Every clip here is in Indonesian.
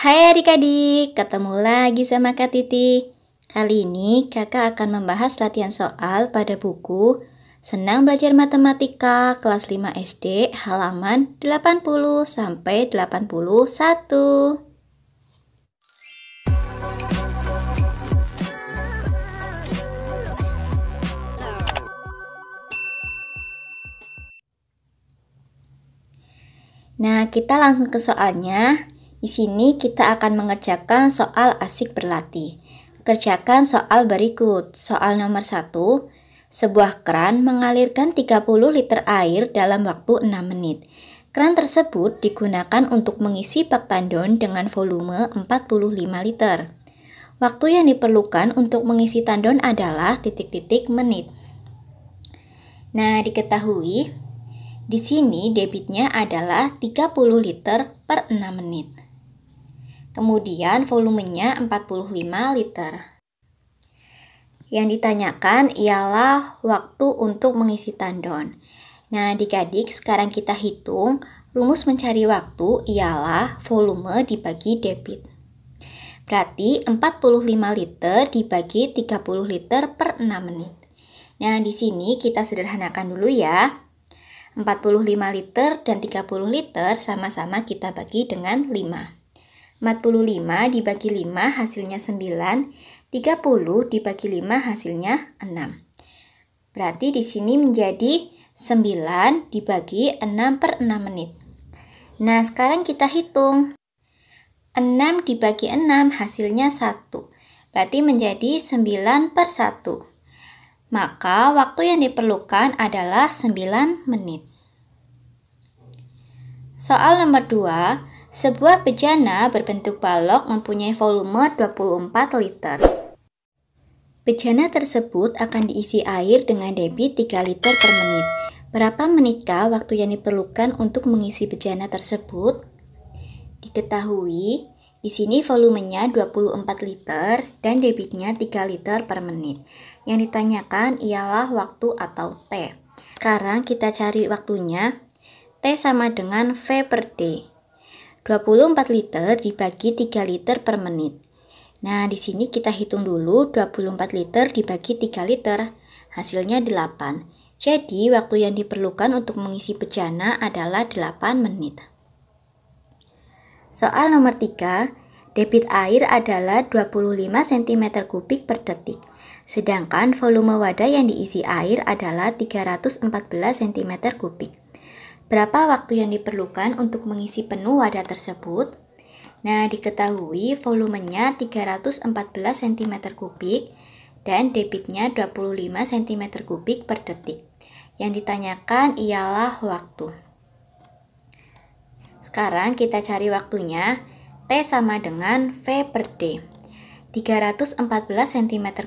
Hai adik-adik, ketemu lagi sama Kak Titi. Kali ini kakak akan membahas latihan soal pada buku Senang Belajar Matematika kelas 5 SD halaman 80 sampai 81. Nah, kita langsung ke soalnya. Di sini kita akan mengerjakan soal asik berlatih. Kerjakan soal berikut. Soal nomor 1. Sebuah keran mengalirkan 30 liter air dalam waktu 6 menit. Keran tersebut digunakan untuk mengisi bak tandon dengan volume 45 liter. Waktu yang diperlukan untuk mengisi tandon adalah titik-titik menit. Nah, diketahui di sini debitnya adalah 30 liter per 6 menit. Kemudian volumenya 45 liter. Yang ditanyakan ialah waktu untuk mengisi tandon. Nah, adik-adik, sekarang kita hitung. Rumus mencari waktu ialah volume dibagi debit. Berarti 45 liter dibagi 30 liter per 6 menit. Nah, di sini kita sederhanakan dulu ya. 45 liter dan 30 liter sama-sama kita bagi dengan 5. 45 dibagi 5 hasilnya 9, 30 dibagi 5 hasilnya 6. Berarti di sini menjadi 9 dibagi 6 per 6 menit. Nah, sekarang kita hitung. 6 dibagi 6 hasilnya 1. Berarti menjadi 9 per 1. Maka waktu yang diperlukan adalah 9 menit. Soal nomor 2. Sebuah bejana berbentuk balok mempunyai volume 24 liter. Bejana tersebut akan diisi air dengan debit 3 liter per menit. Berapa menitkah waktu yang diperlukan untuk mengisi bejana tersebut? Diketahui, di sini volumenya 24 liter dan debitnya 3 liter per menit. Yang ditanyakan ialah waktu atau T. Sekarang kita cari waktunya. T sama dengan V per D. 24 liter dibagi 3 liter per menit. Nah, di sini kita hitung dulu 24 liter dibagi 3 liter. Hasilnya 8. Jadi, waktu yang diperlukan untuk mengisi bejana adalah 8 menit. Soal nomor 3. Debit air adalah 25 cm3 per detik. Sedangkan volume wadah yang diisi air adalah 314 cm3. Berapa waktu yang diperlukan untuk mengisi penuh wadah tersebut? Nah, diketahui volumenya 314 cm3 dan debitnya 25 cm3 per detik. Yang ditanyakan ialah waktu. Sekarang kita cari waktunya. T sama dengan V per D. 314 cm3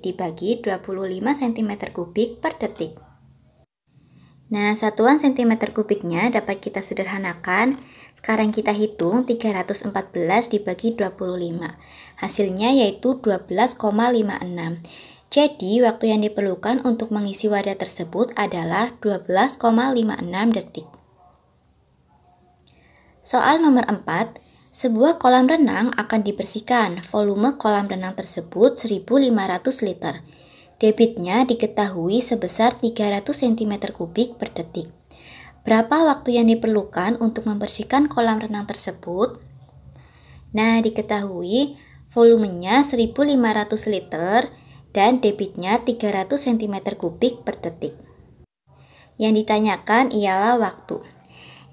dibagi 25 cm3 per detik. Nah, satuan cm kubiknya dapat kita sederhanakan. Sekarang kita hitung 314 dibagi 25. Hasilnya yaitu 12,56. Jadi, waktu yang diperlukan untuk mengisi wadah tersebut adalah 12,56 detik. Soal nomor 4. Sebuah kolam renang akan dibersihkan. Volume kolam renang tersebut 1.500 liter. Debitnya diketahui sebesar 300 cm3 per detik. Berapa waktu yang diperlukan untuk membersihkan kolam renang tersebut? Nah, diketahui volumenya 1.500 liter dan debitnya 300 cm3 per detik. Yang ditanyakan ialah waktu.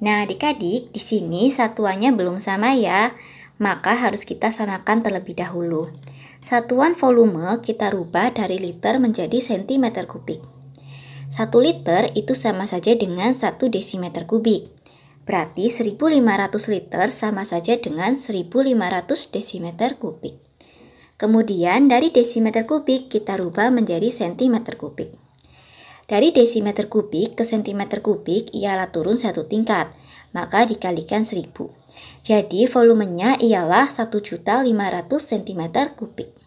Nah, adik-adik, di sini satuannya belum sama ya, maka harus kita samakan terlebih dahulu. Satuan volume kita rubah dari liter menjadi cm3. 1 liter itu sama saja dengan 1 desimeter kubik. Berarti 1.500 liter sama saja dengan 1.500 desimeter kubik. Kemudian dari desimeter kubik kita rubah menjadi cm3. Dari desimeter kubik ke cm3 ialah turun 1 tingkat, maka dikalikan 1000. Jadi volumenya ialah 1.500 cm3.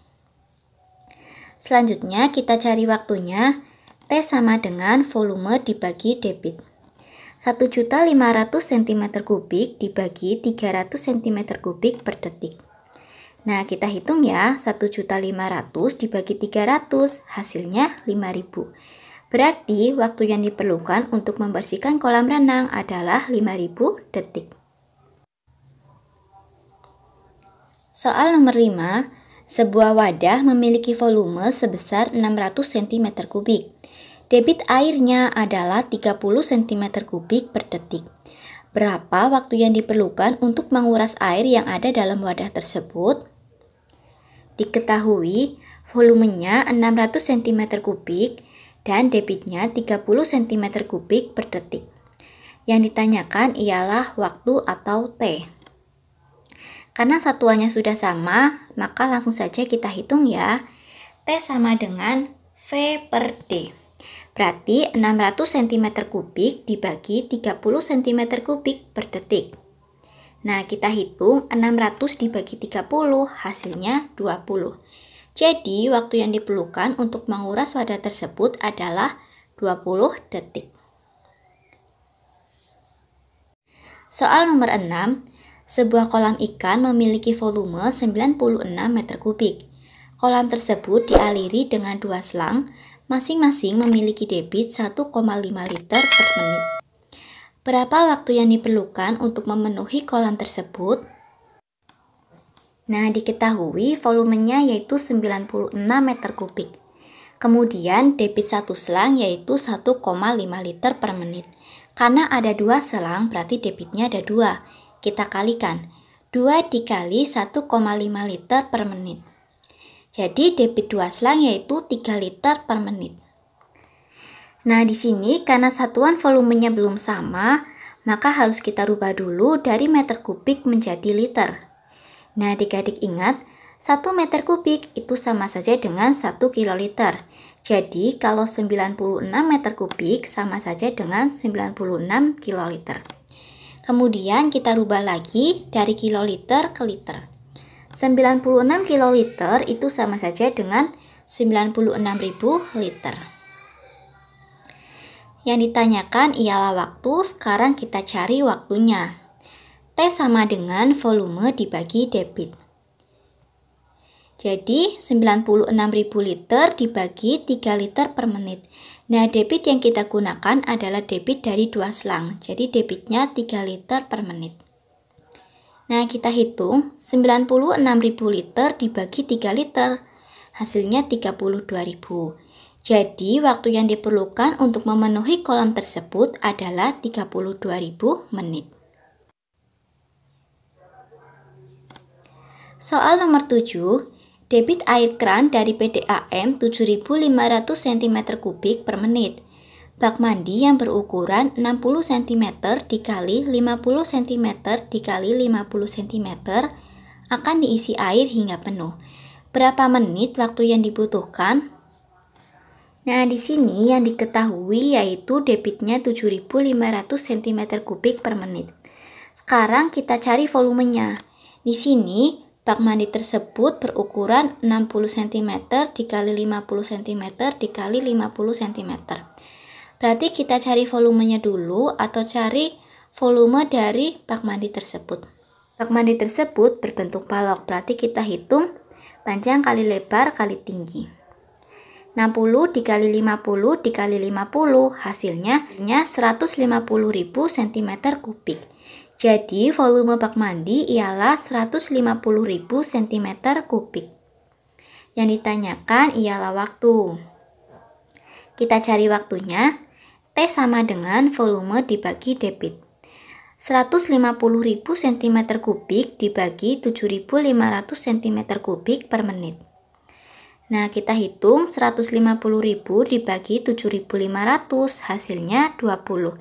Selanjutnya kita cari waktunya. T sama dengan volume dibagi debit. 1.500 cm3 dibagi 300 cm3 per detik. Nah, kita hitung ya, 1.500 dibagi 300, hasilnya 5.000. Berarti waktu yang diperlukan untuk membersihkan kolam renang adalah 5.000 detik. Soal nomor 5, sebuah wadah memiliki volume sebesar 600 cm3. Debit airnya adalah 30 cm3 per detik. Berapa waktu yang diperlukan untuk menguras air yang ada dalam wadah tersebut? Diketahui volumenya 600 cm3 dan debitnya 30 cm3 per detik. Yang ditanyakan ialah waktu atau T. Karena satuannya sudah sama, maka langsung saja kita hitung ya. T sama dengan V per D. Berarti 600 cm3 dibagi 30 cm3 per detik. Nah, kita hitung 600 dibagi 30, hasilnya 20. Jadi, waktu yang diperlukan untuk menguras wadah tersebut adalah 20 detik. Soal nomor 6, sebuah kolam ikan memiliki volume 96 meter kubik. Kolam tersebut dialiri dengan 2 selang, masing-masing memiliki debit 1,5 liter per menit. Berapa waktu yang diperlukan untuk memenuhi kolam tersebut? Nah, diketahui volumenya yaitu 96 meter kubik. Kemudian debit satu selang yaitu 1,5 liter per menit. Karena ada 2 selang berarti debitnya ada 2. Kita kalikan. 2 dikali 1,5 liter per menit. Jadi debit 2 selang yaitu 3 liter per menit. Nah, di sini karena satuan volumenya belum sama, maka harus kita rubah dulu dari meter kubik menjadi liter. Nah, adik-adik ingat, 1 meter kubik itu sama saja dengan 1 kiloliter. Jadi, kalau 96 meter kubik sama saja dengan 96 kiloliter. Kemudian kita rubah lagi dari kiloliter ke liter. 96 kiloliter itu sama saja dengan 96.000 liter. Yang ditanyakan ialah waktu, sekarang kita cari waktunya. T sama dengan volume dibagi debit. Jadi 96.000 liter dibagi 3 liter per menit. Nah, debit yang kita gunakan adalah debit dari 2 selang. Jadi debitnya 3 liter per menit. Nah, kita hitung 96.000 liter dibagi 3 liter. Hasilnya 32.000. Jadi, waktu yang diperlukan untuk memenuhi kolam tersebut adalah 32.000 menit. Soal nomor 7, debit air kran dari PDAM 7.500 cm3 per menit. Bak mandi yang berukuran 60 cm dikali 50 cm dikali 50 cm akan diisi air hingga penuh. Berapa menit waktu yang dibutuhkan? Nah, di sini yang diketahui yaitu debitnya 7.500 cm3 per menit. Sekarang kita cari volumenya. Di sini bak mandi tersebut berukuran 60 cm dikali 50 cm dikali 50 cm. Berarti kita cari volumenya dulu atau cari volume dari bak mandi tersebut. Bak mandi tersebut berbentuk balok, berarti kita hitung panjang kali lebar kali tinggi. 60 dikali 50 dikali 50 hasilnya 150.000 cm3. Jadi volume bak mandi ialah 150.000 cm3. Yang ditanyakan ialah waktu. Kita cari waktunya. T sama dengan volume dibagi debit. 150.000 cm3 dibagi 7.500 cm3 per menit. Nah, kita hitung 150.000 dibagi 7.500, hasilnya 20.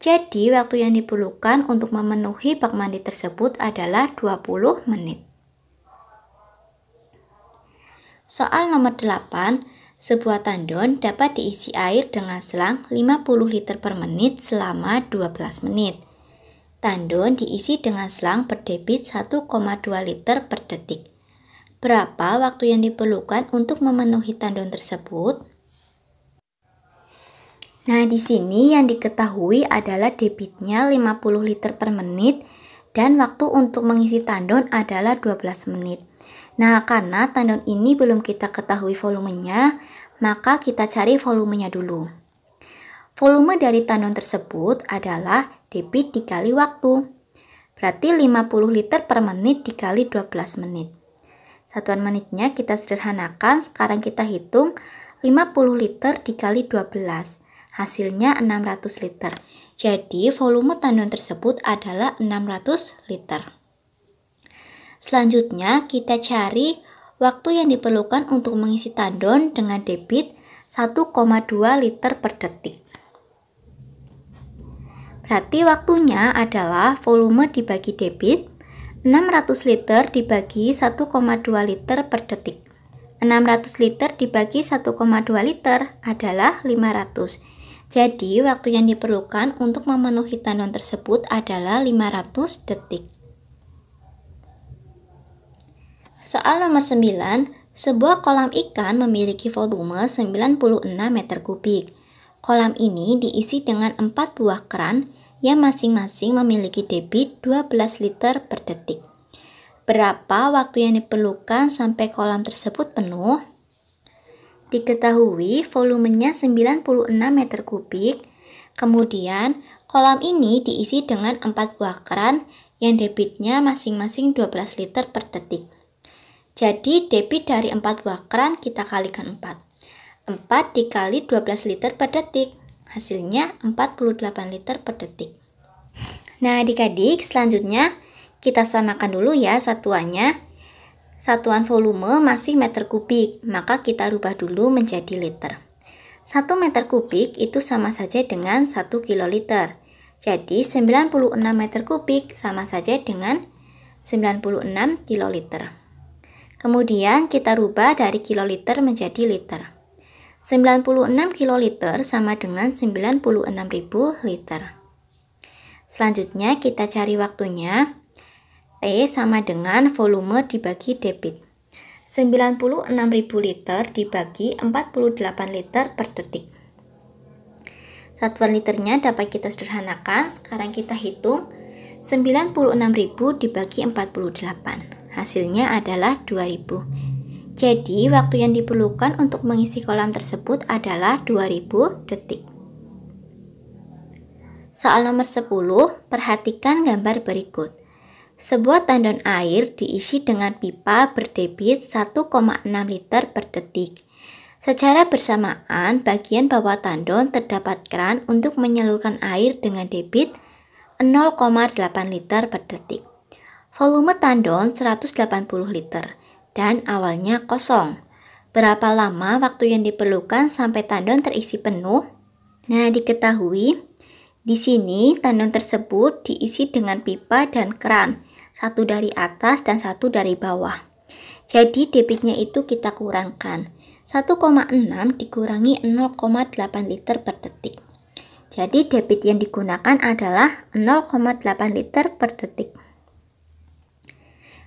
Jadi, waktu yang diperlukan untuk memenuhi bak mandi tersebut adalah 20 menit. Soal nomor 8, sebuah tandon dapat diisi air dengan selang 50 liter per menit selama 12 menit. Tandon diisi dengan selang berdebit 1,2 liter per detik. Berapa waktu yang diperlukan untuk memenuhi tandon tersebut? Nah, di sini yang diketahui adalah debitnya 50 liter per menit dan waktu untuk mengisi tandon adalah 12 menit. Nah, karena tandon ini belum kita ketahui volumenya, maka kita cari volumenya dulu. Volume dari tandon tersebut adalah debit dikali waktu. Berarti 50 liter per menit dikali 12 menit. Satuan menitnya kita sederhanakan, sekarang kita hitung 50 liter dikali 12. Hasilnya 600 liter. Jadi volume tandon tersebut adalah 600 liter. Selanjutnya kita cari waktu yang diperlukan untuk mengisi tandon dengan debit 1,2 liter per detik. Berarti waktunya adalah volume dibagi debit 600 liter dibagi 1,2 liter per detik. 600 liter dibagi 1,2 liter adalah 500. Jadi, waktu yang diperlukan untuk memenuhi tandon tersebut adalah 500 detik. Soal nomor 9, sebuah kolam ikan memiliki volume 96 meter kubik. Kolam ini diisi dengan 4 buah keran yang masing-masing memiliki debit 12 liter per detik. Berapa waktu yang diperlukan sampai kolam tersebut penuh? Diketahui volumenya 96 meter kubik, kemudian kolam ini diisi dengan 4 buah keran yang debitnya masing-masing 12 liter per detik. Jadi debit dari 4 buah keran kita kalikan 4. 4 dikali 12 liter per detik, hasilnya 48 liter per detik. Nah adik-adik, selanjutnya kita samakan dulu ya satuannya. Satuan volume masih meter kubik, maka kita rubah dulu menjadi liter. 1 meter kubik itu sama saja dengan 1 kiloliter. Jadi 96 meter kubik sama saja dengan 96 kiloliter. Kemudian kita rubah dari kiloliter menjadi liter. 96 kiloliter sama dengan 96.000 liter. Selanjutnya kita cari waktunya. T sama dengan volume dibagi debit. 96.000 liter dibagi 48 liter per detik. Satuan liternya dapat kita sederhanakan. Sekarang kita hitung 96.000 dibagi 48. Hasilnya adalah 2000. Jadi waktu yang diperlukan untuk mengisi kolam tersebut adalah 2000 detik. Soal nomor 10, perhatikan gambar berikut. Sebuah tandon air diisi dengan pipa berdebit 1,6 liter per detik. Secara bersamaan, bagian bawah tandon terdapat keran untuk menyalurkan air dengan debit 0,8 liter per detik. Volume tandon 180 liter dan awalnya kosong. Berapa lama waktu yang diperlukan sampai tandon terisi penuh? Nah, diketahui di sini tandon tersebut diisi dengan pipa dan keran, satu dari atas dan satu dari bawah. Jadi debitnya itu kita kurangkan. 1,6 dikurangi 0,8 liter per detik. Jadi debit yang digunakan adalah 0,8 liter per detik.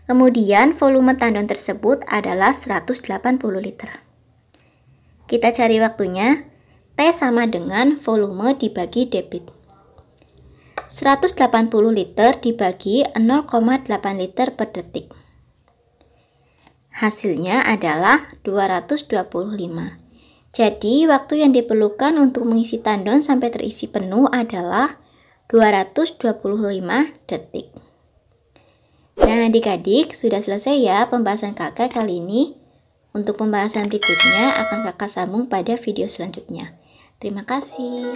Kemudian volume tandon tersebut adalah 180 liter. Kita cari waktunya. T sama dengan volume dibagi debit. 180 liter dibagi 0,8 liter per detik. Hasilnya adalah 225. Jadi, waktu yang diperlukan untuk mengisi tandon sampai terisi penuh adalah 225 detik. Nah, adik-adik, sudah selesai ya pembahasan kakak kali ini. Untuk pembahasan berikutnya akan kakak sambung pada video selanjutnya. Terima kasih.